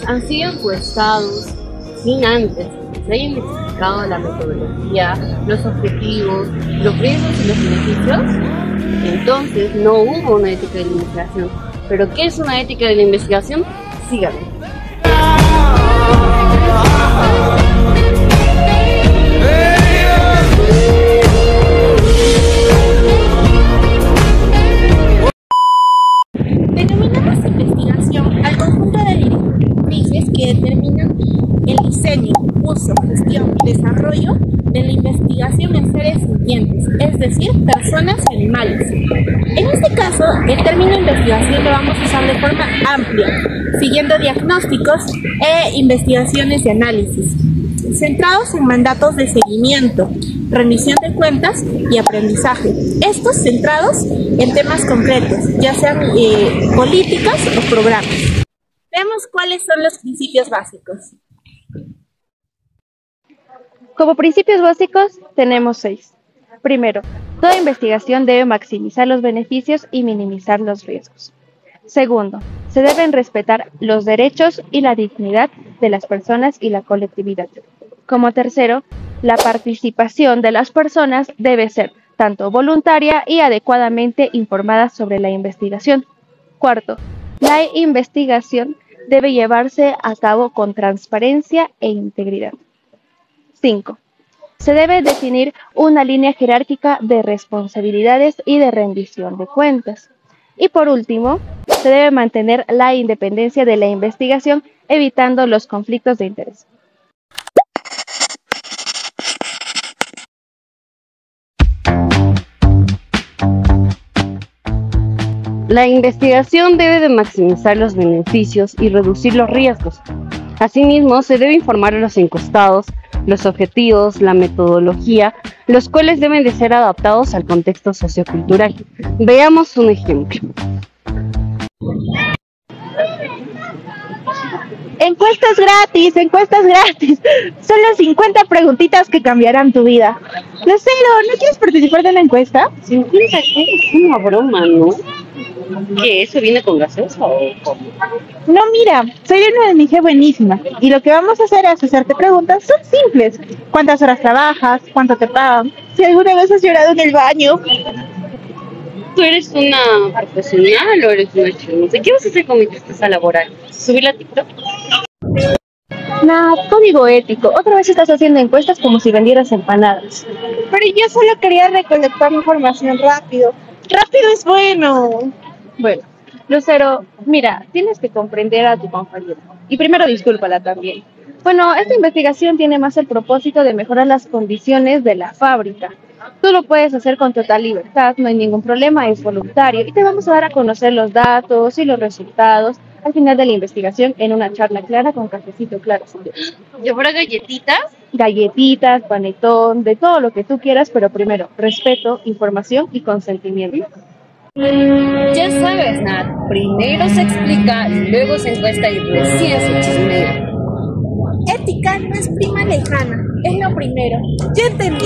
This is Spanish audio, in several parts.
han sido encuestados sin antes que se haya identificado la metodología, los objetivos, los riesgos y los beneficios, entonces no hubo una ética de la investigación. ¿Pero qué es una ética de la investigación? Síganme. Denominamos investigación al conjunto de directrices que determinan el diseño, uso, gestión y desarrollo de la investigación en seres sintientes, es decir, personas y animales. En este caso, el término investigación lo vamos a usar de forma amplia, siguiendo diagnósticos e investigaciones de análisis, centrados en mandatos de seguimiento, rendición de cuentas y aprendizaje. Estos centrados en temas concretos, ya sean políticas o programas. Veamos cuáles son los principios básicos. Como principios básicos tenemos 6. Primero, toda investigación debe maximizar los beneficios y minimizar los riesgos. Segundo, se deben respetar los derechos y la dignidad de las personas y la colectividad. Como tercero, la participación de las personas debe ser tanto voluntaria y adecuadamente informada sobre la investigación. Cuarto, la investigación debe llevarse a cabo con transparencia e integridad. 5. Se debe definir una línea jerárquica de responsabilidades y de rendición de cuentas. Y por último, se debe mantener la independencia de la investigación, evitando los conflictos de interés. La investigación debe de maximizar los beneficios y reducir los riesgos. Asimismo, se debe informar a los encuestados los objetivos, la metodología, los cuales deben de ser adaptados al contexto sociocultural. Veamos un ejemplo. Encuestas gratis. Solo 50 preguntitas que cambiarán tu vida. Lucero, ¿no quieres participar de la encuesta? 50, es una broma, ¿no? ¿Qué? ¿Eso viene con gaseosa o cómo? No, mira, soy una ONG buenísima y lo que vamos a hacer es hacerte preguntas, son simples. ¿Cuántas horas trabajas? ¿Cuánto te pagan? Si alguna vez has llorado en el baño. ¿Tú eres una profesional o eres una chismosa? ¿Qué vas a hacer con mi tristeza laboral? ¿Subirla a TikTok? Nah, código ético. Otra vez estás haciendo encuestas como si vendieras empanadas. Pero yo solo quería recolectar información rápido. ¡Rápido es bueno! Bueno, Lucero, mira, tienes que comprender a tu compañera. Y primero discúlpala también. Bueno, esta investigación tiene más el propósito de mejorar las condiciones de la fábrica. Tú lo puedes hacer con total libertad, no hay ningún problema, es voluntario. Y te vamos a dar a conocer los datos y los resultados al final de la investigación en una charla clara con cafecito claro. ¿Y habrá galletitas? Galletitas, panetón, de todo lo que tú quieras, pero primero, respeto, información y consentimiento. Ya sabes, Nat. Primero se explica, luego se encuesta y recién se chismea. Ética no es prima lejana, es lo primero. Ya entendí.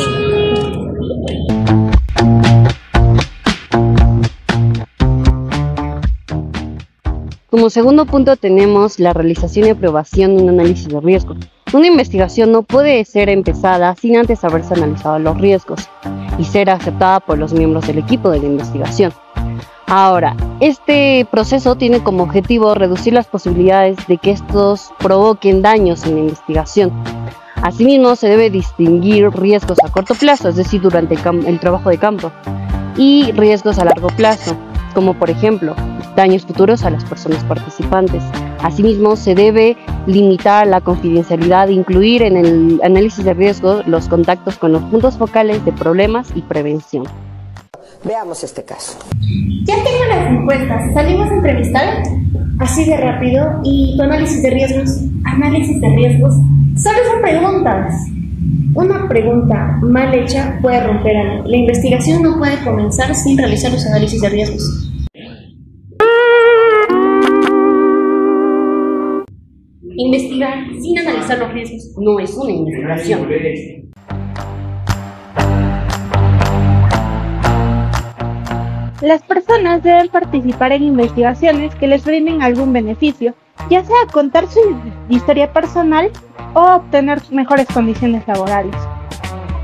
Como segundo punto tenemos la realización y aprobación de un análisis de riesgo. Una investigación no puede ser empezada sin antes haberse analizado los riesgos y ser aceptada por los miembros del equipo de la investigación. Ahora, este proceso tiene como objetivo reducir las posibilidades de que estos provoquen daños en la investigación. Asimismo, se debe distinguir riesgos a corto plazo, es decir, durante el trabajo de campo, y riesgos a largo plazo, como por ejemplo, daños futuros a las personas participantes. Asimismo, se debe limitar la confidencialidad e incluir en el análisis de riesgo los contactos con los puntos focales de problemas y prevención. Veamos este caso. Ya tengo las encuestas. ¿Salimos a entrevistar? Así de rápido. ¿Y tu análisis de riesgos? Análisis de riesgos. Solo son preguntas. Una pregunta mal hecha puede romper algo. La investigación no puede comenzar sin realizar los análisis de riesgos. Investigar sin analizar los riesgos No es una investigación. Las personas deben participar en investigaciones que les brinden algún beneficio ya sea contar su historia personal o obtener mejores condiciones laborales.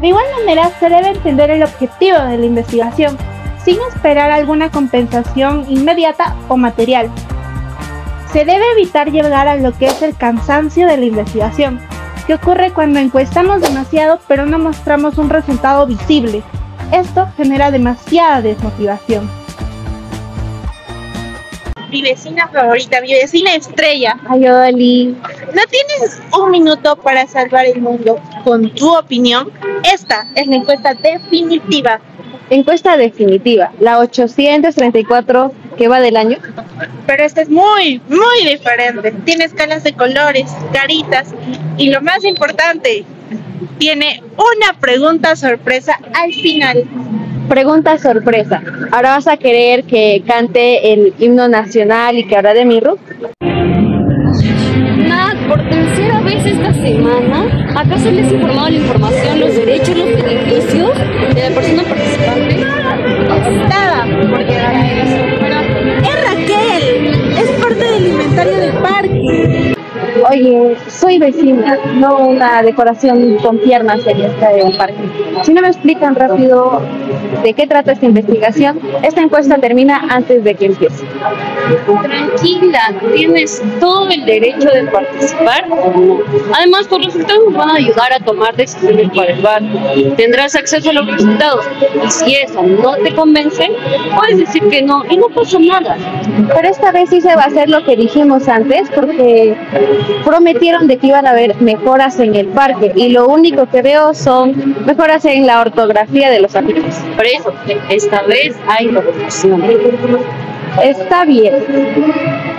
De igual manera, se debe entender el objetivo de la investigación, sin esperar alguna compensación inmediata o material. Se debe evitar llegar a lo que es el cansancio de la investigación, que ocurre cuando encuestamos demasiado pero no mostramos un resultado visible. Esto genera demasiada desmotivación. Mi vecina favorita, mi vecina estrella. Ay, Oli. ¿No tienes un minuto para salvar el mundo con tu opinión? Esta es la encuesta definitiva. Encuesta definitiva, la 834 que va del año. Pero esta es muy, muy diferente. Tiene escalas de colores, caritas y lo más importante, tiene una pregunta sorpresa al final. Pregunta sorpresa. ¿Ahora vas a querer que cante el himno nacional y que habla de mi RUC? Nat, por tercera vez esta semana, ¿acaso les he informado la información, los derechos, los beneficios de la persona participante? Nada, porque es Raquel, es parte del inventario del parque. Oye, soy vecina, no una decoración con piernas en esta de un parque. Si no me explican rápido de qué trata esta investigación, esta encuesta termina antes de que empiece. Tranquila, tienes todo el derecho de participar. Además, tus resultados van a ayudar a tomar decisiones para el bar. Tendrás acceso a los resultados. Y si eso no te convence, puedes decir que no y no pasa nada. Pero esta vez sí se va a hacer lo que dijimos antes, porque prometieron de que iban a haber mejoras en el parque y lo único que veo son mejoras en la ortografía de los artículos. Por eso, esta vez hay proposición. Está bien,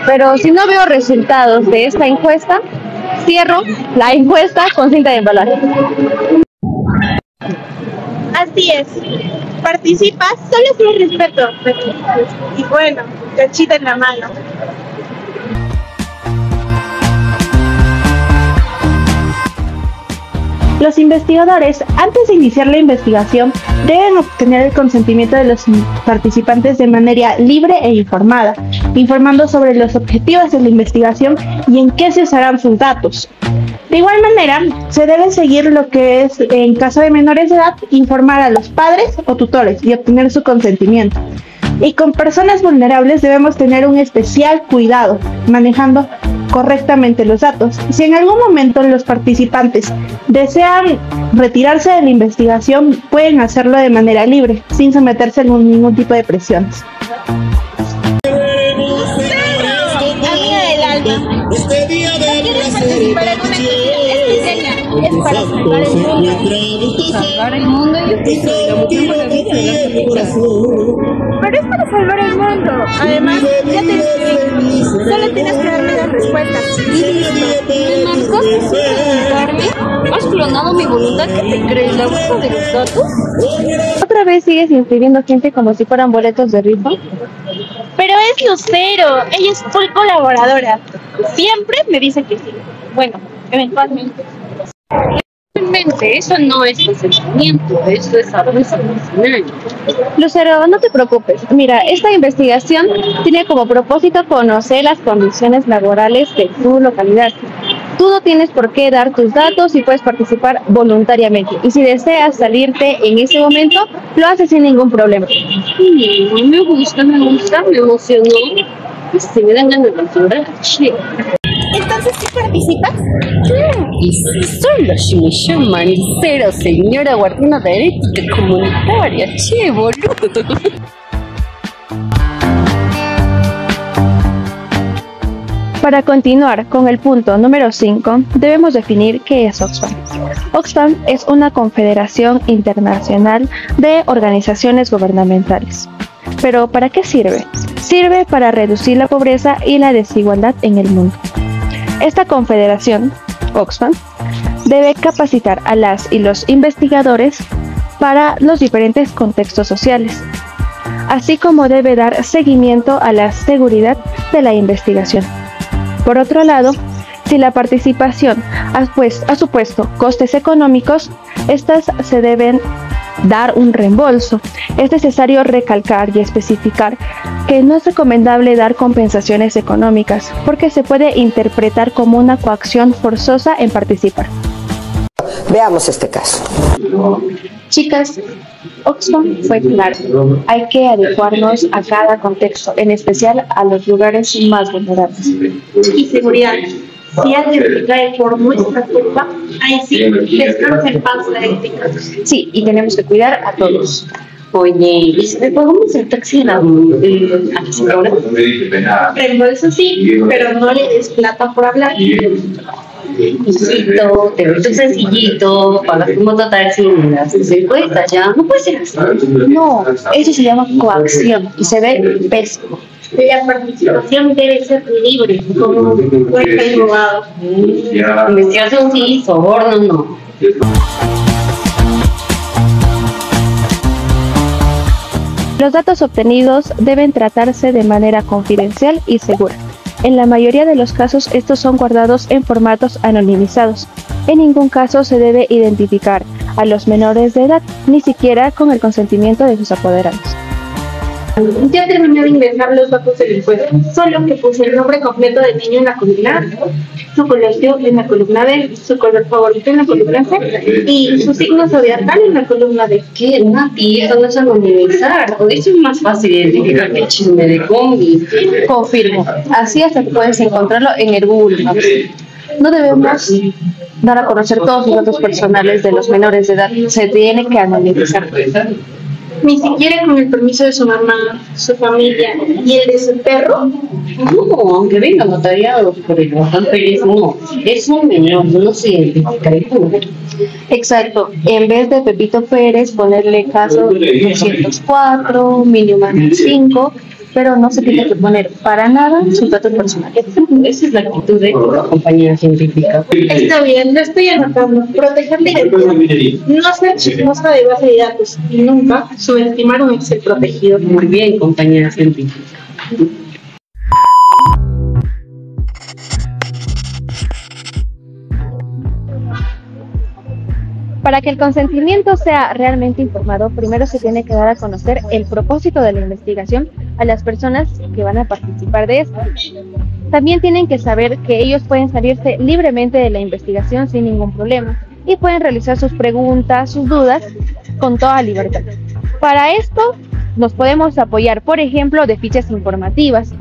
pero si no veo resultados de esta encuesta, cierro la encuesta con cinta de embalaje. Así es. Participa solo si hay respeto. Y bueno, cachita en la mano. Los investigadores, antes de iniciar la investigación, deben obtener el consentimiento de los participantes de manera libre e informada, informando sobre los objetivos de la investigación y en qué se usarán sus datos. De igual manera, se debe seguir lo que es, en caso de menores de edad, informar a los padres o tutores y obtener su consentimiento. Y con personas vulnerables debemos tener un especial cuidado, manejando correctamente los datos. Si en algún momento los participantes desean retirarse de la investigación, pueden hacerlo de manera libre, sin someterse a ningún tipo de presiones. Amiga del alma, ¿no quieres participar en una actividad especial? Es para salvar el mundo. Salvar el mundo y la mujer maravilla. Pero es para salvar el mundo. Además, ya te inscribí. Solo tienes que darme las respuestas. Y listo. ¿Me ¿Has clonado mi voluntad? ¿Qué te crees? ¿La bolsa de los datos? ¿Otra vez sigues inscribiendo gente como si fueran boletos de rifa? Pero es Lucero. Ella es full colaboradora. Siempre me dice que sí. Bueno, eventualmente. Realmente, eso no es consentimiento, eso es abuso emocional. Lucero, no te preocupes. Mira, esta investigación tiene como propósito conocer las condiciones laborales de tu localidad. Tú no tienes por qué dar tus datos y puedes participar voluntariamente. Y si deseas salirte en ese momento, lo haces sin ningún problema. Me gusta, me emocionó. Se me dan ganas de llorar. Che. Entonces, ¿sí participas? Y si solo si me llaman cero, señora guardiana de ética comunitaria. Che, boludo. Para continuar con el punto número 5, debemos definir qué es Oxfam. Oxfam es una confederación internacional de organizaciones gubernamentales. ¿Pero para qué sirve? Sirve para reducir la pobreza y la desigualdad en el mundo. Esta confederación, Oxfam, debe capacitar a las y los investigadores para los diferentes contextos sociales, así como debe dar seguimiento a la seguridad de la investigación. Por otro lado, si la participación ha supuesto costes económicos, estas se deben dar un reembolso. Es necesario recalcar y especificar que no es recomendable dar compensaciones económicas porque se puede interpretar como una coacción forzosa en participar. Veamos este caso. Chicas, Oxfam fue claro. Hay que adecuarnos a cada contexto, en especial a los lugares más vulnerables. Y seguridad. Si alguien se cae por nuestra culpa, ahí sí, descansa en paz la ética. Sí, y tenemos que cuidar a todos. Oye, ¿y si le pagamos el taxi a la señora? Reembolso sí, pero no le des plata por hablar. Hijito, te ves sencillito, pagas tu mototaxi y me das 50, ya, no puede ser así. No, eso se llama coacción y se ve pésimo. La participación debe ser libre, como un cuerpo robado. Investigación sí, soborno no. Los datos obtenidos deben tratarse de manera confidencial y segura. En la mayoría de los casos, estos son guardados en formatos anonimizados. En ningún caso se debe identificar a los menores de edad, ni siquiera con el consentimiento de sus apoderados. Ya terminé de ingresar los datos del impuesto, solo que puse el nombre completo del niño en la columna A, su colegio en la columna B, su color favorito en la columna C y su signo zodiacal en la columna D. ¿Qué, Nati? Eso no es anonimizar. Eso es más fácil identificar que el chisme de combi. Confirmo. Así hasta que puedes encontrarlo en el Google Maps. No debemos dar a conocer todos los datos personales de los menores de edad. Se tiene que anonimizar. Ni siquiera con el permiso de su mamá, su familia y el de su perro. No, aunque venga notariado por el bastante es un menor, no se identifica el número. Exacto. En vez de Pepito Pérez, ponerle caso 204, mínimo 5, pero no se tiene que poner para nada sus datos personales. Esa es la actitud de la compañía científica. Está bien, lo estoy anotando. Proteger la identidad. No ser chismosa de base de datos y nunca subestimar un Excel protegido. Muy bien, compañía científica. Para que el consentimiento sea realmente informado, primero se tiene que dar a conocer el propósito de la investigación a las personas que van a participar de esto. También tienen que saber que ellos pueden salirse libremente de la investigación sin ningún problema y pueden realizar sus preguntas, sus dudas con toda libertad. Para esto nos podemos apoyar, por ejemplo, de fichas informativas,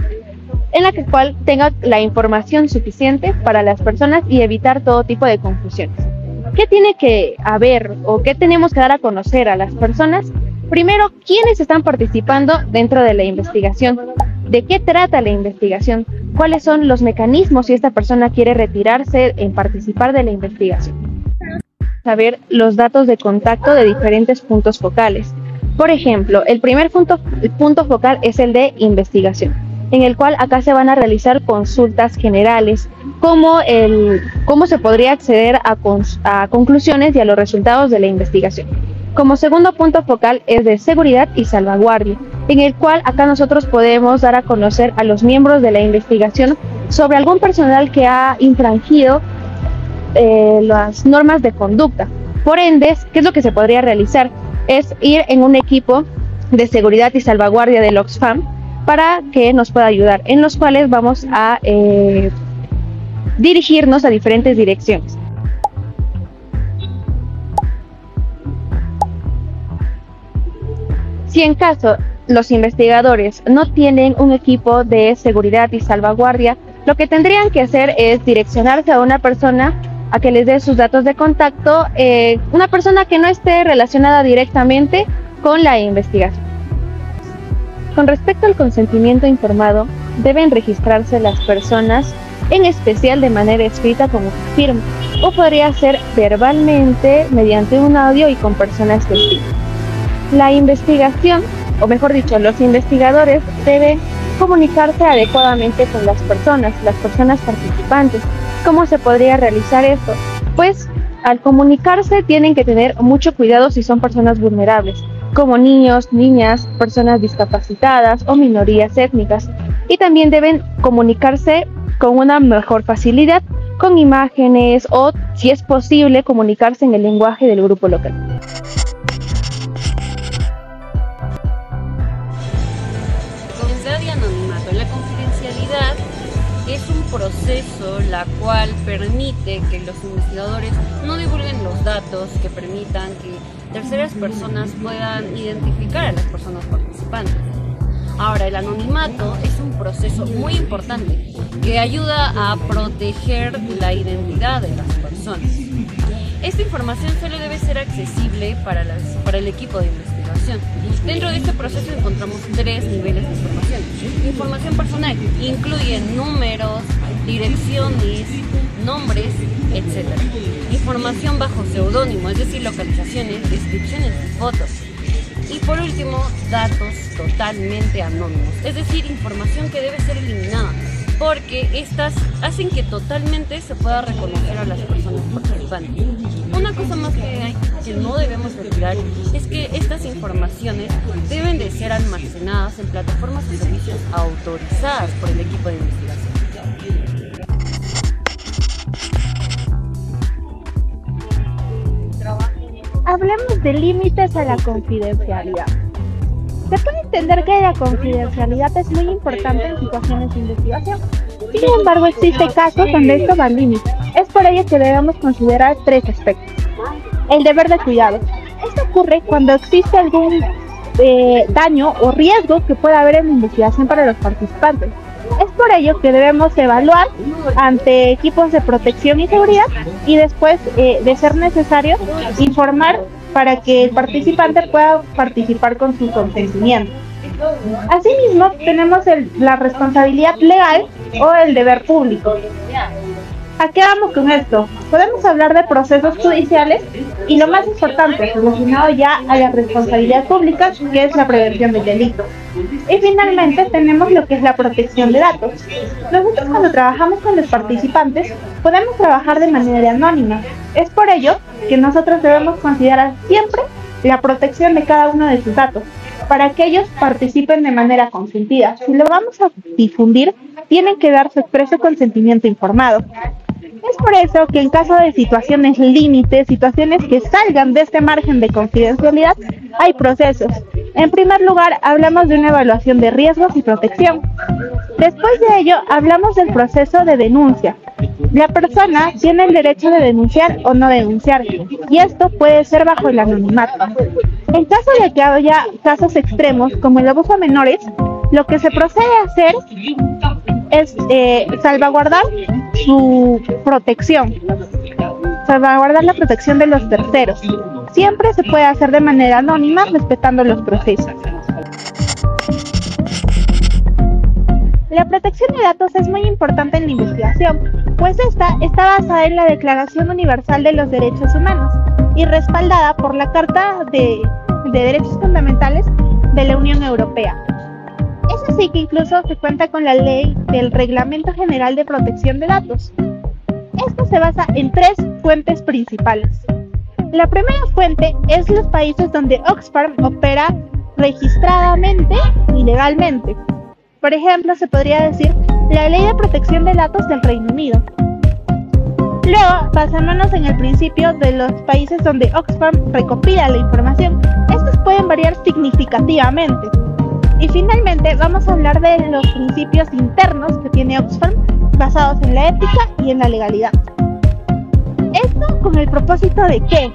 en la cual tenga la información suficiente para las personas y evitar todo tipo de confusiones. ¿Qué tiene que haber o qué tenemos que dar a conocer a las personas? Primero, ¿quiénes están participando dentro de la investigación? ¿De qué trata la investigación? ¿Cuáles son los mecanismos si esta persona quiere retirarse en participar de la investigación? Saber los datos de contacto de diferentes puntos focales. Por ejemplo, el primer punto focal es el de investigación, en el cual acá se van a realizar consultas generales, como cómo se podría acceder a conclusiones y a los resultados de la investigación. Como segundo punto focal es de seguridad y salvaguardia, en el cual acá nosotros podemos dar a conocer a los miembros de la investigación sobre algún personal que ha infringido las normas de conducta. Por ende, ¿qué es lo que se podría realizar? Es ir en un equipo de seguridad y salvaguardia del Oxfam para que nos pueda ayudar, en los cuales vamos a dirigirnos a diferentes direcciones. Si en caso los investigadores no tienen un equipo de seguridad y salvaguardia, lo que tendrían que hacer es direccionarse a una persona a que les dé sus datos de contacto, una persona que no esté relacionada directamente con la investigación. Con respecto al consentimiento informado, deben registrarse las personas, en especial de manera escrita como firma, o podría ser verbalmente mediante un audio y con personas testigos. La investigación, o mejor dicho, los investigadores deben comunicarse adecuadamente con las personas participantes. ¿Cómo se podría realizar esto? Pues al comunicarse tienen que tener mucho cuidado si son personas vulnerables, como niños, niñas, personas discapacitadas o minorías étnicas. Y también deben comunicarse con una mejor facilidad, con imágenes o, si es posible, comunicarse en el lenguaje del grupo local. confidencialidad es un proceso la cual permite que los investigadores no divulguen los datos que permitan que terceras personas puedan identificar a las personas participantes. Ahora, el anonimato es un proceso muy importante que ayuda a proteger la identidad de las personas. Esta información solo debe ser accesible para el equipo de investigación. Dentro de este proceso encontramos 3 niveles de información. Información personal incluye números, direcciones, nombres, etc. Información bajo seudónimo, es decir, localizaciones, descripciones y fotos. Y por último, datos totalmente anónimos, es decir, información que debe ser eliminada, porque estas hacen que totalmente se pueda reconocer a las personas participantes. Una cosa más que no debemos olvidar es que estas informaciones deben de ser almacenadas en plataformas y servicios autorizadas por el equipo de investigación. Hablemos de límites a la confidencialidad. Se puede entender que la confidencialidad es muy importante en situaciones de investigación. Sin embargo, existen casos donde esto va al límite. Es por ello que debemos considerar 3 aspectos. El deber de cuidado. Esto ocurre cuando existe algún daño o riesgo que pueda haber en la investigación para los participantes. Es por ello que debemos evaluar ante equipos de protección y seguridad y después, de ser necesario, informar para que el participante pueda participar con su consentimiento. Asimismo, tenemos la responsabilidad legal o el deber público. ¿A qué vamos con esto? Podemos hablar de procesos judiciales y lo más importante, relacionado ya a la responsabilidad pública, que es la prevención del delito. Y finalmente tenemos lo que es la protección de datos. Nosotros cuando trabajamos con los participantes podemos trabajar de manera anónima. Es por ello que nosotros debemos considerar siempre la protección de cada uno de sus datos, para que ellos participen de manera consentida. Si lo vamos a difundir, tienen que dar su expreso consentimiento informado. Es por eso que en caso de situaciones límites, situaciones que salgan de este margen de confidencialidad, hay procesos. En primer lugar, hablamos de una evaluación de riesgos y protección. Después de ello, hablamos del proceso de denuncia. La persona tiene el derecho de denunciar o no denunciar, y esto puede ser bajo el anonimato. En caso de que haya casos extremos, como el abuso a menores, lo que se procede a hacer es salvaguardar su protección, salvaguardar la protección de los terceros. Siempre se puede hacer de manera anónima, respetando los procesos. La protección de datos es muy importante en la investigación, pues esta está basada en la Declaración Universal de los Derechos Humanos y respaldada por la Carta de Derechos Fundamentales de la Unión Europea. Es así que incluso se cuenta con la ley del Reglamento General de Protección de Datos. Esto se basa en 3 fuentes principales. La primera fuente es los países donde Oxfam opera registradamente y legalmente. Por ejemplo, se podría decir la Ley de Protección de Datos del Reino Unido. Luego, basándonos en el principio de los países donde Oxfam recopila la información, estos pueden variar significativamente. Y finalmente vamos a hablar de los principios internos que tiene Oxfam, basados en la ética y en la legalidad. ¿Esto con el propósito de qué?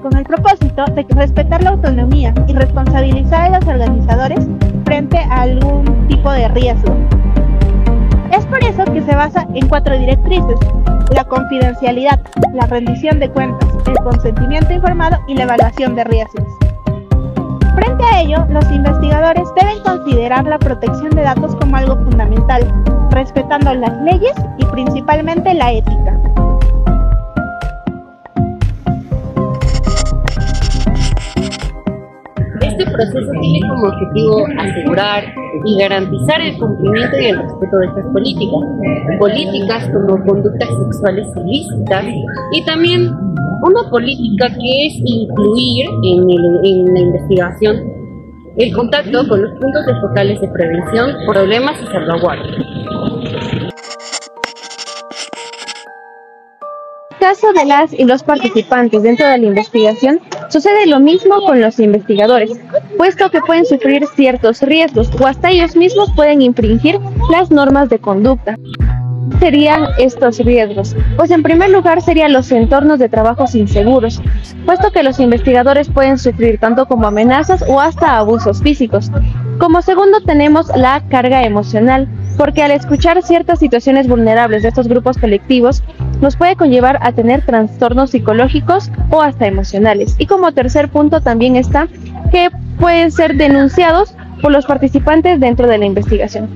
Con el propósito de respetar la autonomía y responsabilizar a los organizadores frente a algún tipo de riesgo. Es por eso que se basa en 4 directrices: la confidencialidad, la rendición de cuentas, el consentimiento informado y la evaluación de riesgos. Frente a ello, los investigadores deben considerar la protección de datos como algo fundamental, respetando las leyes y principalmente la ética. Este proceso tiene como objetivo asegurar y garantizar el cumplimiento y el respeto de estas políticas como conductas sexuales ilícitas, y también una política que es incluir en la investigación el contacto con los puntos focales de prevención, problemas y salvaguardia. caso de las y los participantes dentro de la investigación, sucede lo mismo con los investigadores, puesto que pueden sufrir ciertos riesgos o hasta ellos mismos pueden infringir las normas de conducta. ¿Serían estos riesgos? Pues en primer lugar serían los entornos de trabajos inseguros, puesto que los investigadores pueden sufrir tanto como amenazas o hasta abusos físicos. Como segundo tenemos la carga emocional, porque al escuchar ciertas situaciones vulnerables de estos grupos colectivos, nos puede conllevar a tener trastornos psicológicos o hasta emocionales. Y como tercer punto también está que pueden ser denunciados por los participantes dentro de la investigación.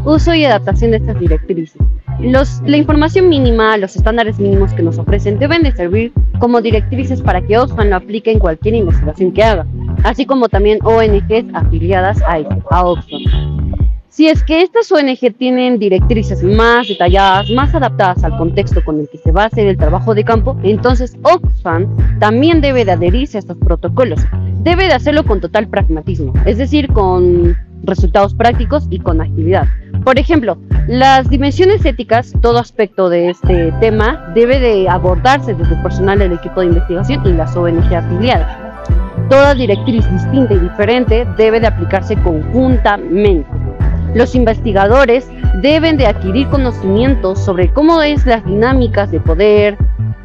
Uso y adaptación de estas directrices. La información mínima, los estándares mínimos que nos ofrecen deben de servir como directrices para que Oxfam lo aplique en cualquier investigación que haga, así como también ONGs afiliadas a Oxfam. Si es que estas ONG tienen directrices más detalladas, más adaptadas al contexto con el que se va a hacer el trabajo de campo, entonces Oxfam también debe de adherirse a estos protocolos. Debe de hacerlo con total pragmatismo, es decir, con resultados prácticos y con agilidad. Por ejemplo, las dimensiones éticas, todo aspecto de este tema debe de abordarse desde el personal del equipo de investigación y las ONG afiliadas. Toda directriz distinta y diferente debe de aplicarse conjuntamente. Los investigadores deben de adquirir conocimientos sobre cómo es las dinámicas de poder,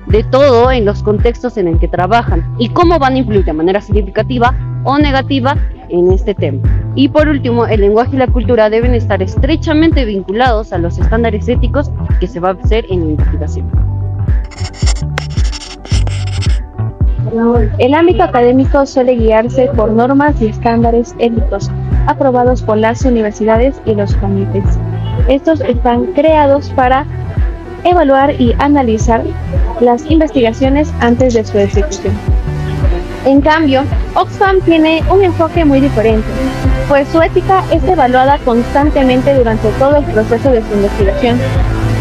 de todo en los contextos en el que trabajan y cómo van a influir de manera significativa o negativa en este tema. Y por último, el lenguaje y la cultura deben estar estrechamente vinculados a los estándares éticos que se va a hacer en la investigación. El ámbito académico suele guiarse por normas y estándares éticos aprobados por las universidades y los comités. Estos están creados para evaluar y analizar las investigaciones antes de su ejecución. En cambio, Oxfam tiene un enfoque muy diferente, pues su ética es evaluada constantemente durante todo el proceso de su investigación.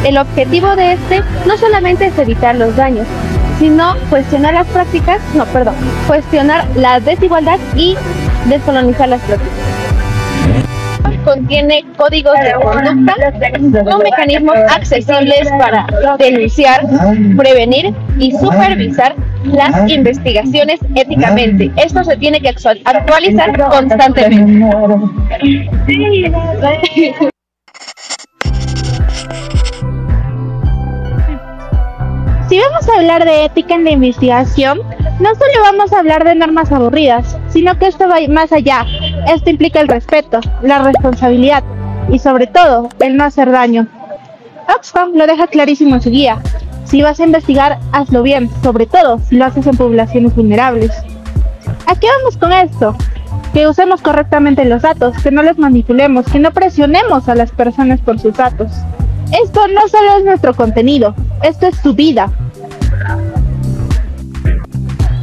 El objetivo de este no solamente es evitar los daños, sino cuestionar la desigualdad y descolonizar las prácticas. Contiene códigos de conducta con mecanismos accesibles para denunciar, prevenir y supervisar las investigaciones éticamente. Esto se tiene que actualizar constantemente. Si vamos a hablar de ética en la investigación, no solo vamos a hablar de normas aburridas, sino que esto va más allá. Esto implica el respeto, la responsabilidad y sobre todo, el no hacer daño. Oxfam lo deja clarísimo en su guía. Si vas a investigar, hazlo bien, sobre todo si lo haces en poblaciones vulnerables. ¿A qué vamos con esto? Que usemos correctamente los datos, que no los manipulemos, que no presionemos a las personas por sus datos. Esto no solo es nuestro contenido, esto es su vida.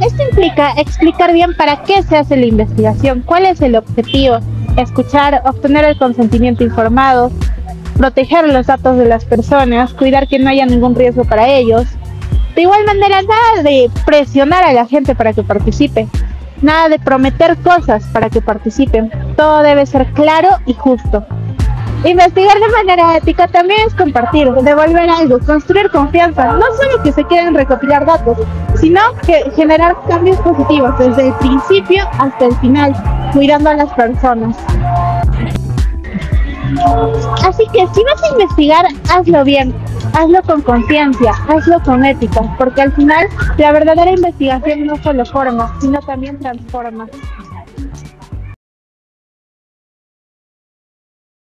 Esto implica explicar bien para qué se hace la investigación, cuál es el objetivo, escuchar, obtener el consentimiento informado, proteger los datos de las personas, cuidar que no haya ningún riesgo para ellos. De igual manera, nada de presionar a la gente para que participe, nada de prometer cosas para que participen, todo debe ser claro y justo. Investigar de manera ética también es compartir, devolver algo, construir confianza, no solo que se queden recopilar datos, sino que generar cambios positivos desde el principio hasta el final, cuidando a las personas. Así que si vas a investigar, hazlo bien, hazlo con conciencia, hazlo con ética, porque al final la verdadera investigación no solo forma, sino también transforma.